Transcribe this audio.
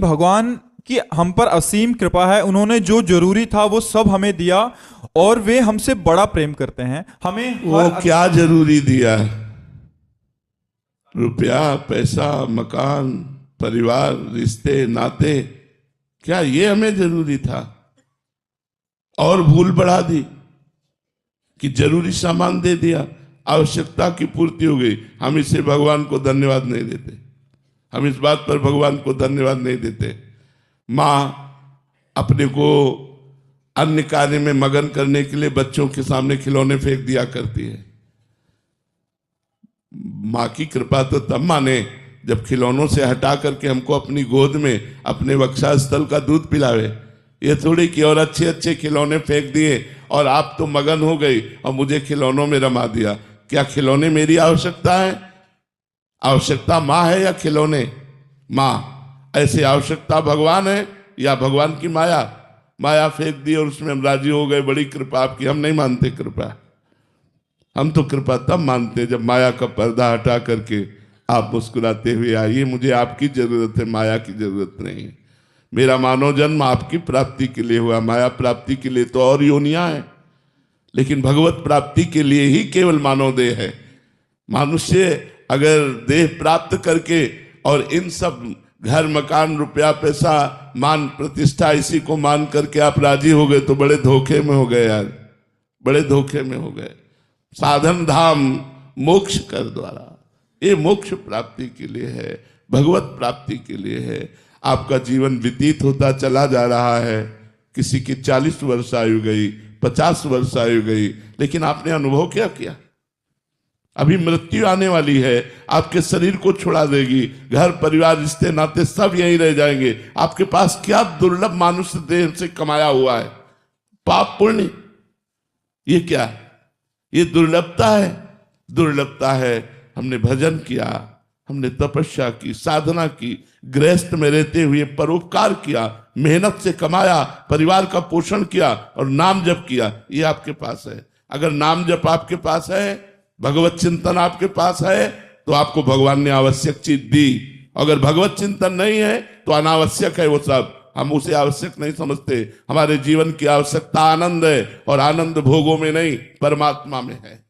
भगवान की हम पर असीम कृपा है, उन्होंने जो जरूरी था वो सब हमें दिया और वे हमसे बड़ा प्रेम करते हैं। हमें वो क्या जरूरी दिया? रुपया, पैसा, मकान, परिवार, रिश्ते, नाते, क्या ये हमें जरूरी था? और भूल बढ़ा दी कि जरूरी सामान दे दिया, आवश्यकता की पूर्ति हो गई। हम इससे भगवान को धन्यवाद नहीं देते, हम इस बात पर भगवान को धन्यवाद नहीं देते। माँ अपने को अन्य कार्य में मगन करने के लिए बच्चों के सामने खिलौने फेंक दिया करती है। माँ की कृपा तो तब माने जब खिलौनों से हटा करके हमको अपनी गोद में अपने वक्षस्थल का दूध पिलावे। ये थोड़ी कि और अच्छे अच्छे खिलौने फेंक दिए और आप तो मगन हो गई और मुझे खिलौनों में रमा दिया। क्या खिलौने मेरी आवश्यकता है? आवश्यकता माँ है या खिलौने? माँ। ऐसे आवश्यकता भगवान है या भगवान की माया? माया फेंक दी और उसमें हम राजी हो गए, बड़ी कृपा आपकी। हम नहीं मानते कृपा, हम तो कृपा तब मानते जब माया का पर्दा हटा करके आप मुस्कुराते हुए आइए, मुझे आपकी जरूरत है, माया की जरूरत नहीं। मेरा मानव जन्म आपकी प्राप्ति के लिए हुआ, माया प्राप्ति के लिए तो और योनियां हैं, लेकिन भगवत प्राप्ति के लिए ही केवल मानव देह है। मनुष्य अगर देह प्राप्त करके और इन सब घर, मकान, रुपया, पैसा, मान, प्रतिष्ठा, इसी को मान करके आप राजी हो गए तो बड़े धोखे में हो गए यार, बड़े धोखे में हो गए। साधन धाम मोक्ष कर द्वारा, ये मोक्ष प्राप्ति के लिए है, भगवत प्राप्ति के लिए है। आपका जीवन व्यतीत होता चला जा रहा है, किसी की 40 वर्ष आयु गई, 50 वर्ष आयु गई, लेकिन आपने अनुभव क्या किया? अभी मृत्यु आने वाली है, आपके शरीर को छुड़ा देगी, घर, परिवार, रिश्ते, नाते सब यहीं रह जाएंगे। आपके पास क्या दुर्लभ मानुष्य देह से कमाया हुआ है? पाप पुण्य, ये क्या? ये दुर्लभता है, दुर्लभता है। हमने भजन किया, हमने तपस्या की, साधना की, गृहस्थ में रहते हुए परोपकार किया, मेहनत से कमाया, परिवार का पोषण किया और नाम जप किया, ये आपके पास है। अगर नाम जप आपके पास है, भगवत चिंतन आपके पास है, तो आपको भगवान ने आवश्यक चीज दी। अगर भगवत चिंतन नहीं है तो अनावश्यक है वो सब, हम उसे आवश्यक नहीं समझते। हमारे जीवन की आवश्यकता आनंद है और आनंद भोगों में नहीं, परमात्मा में है।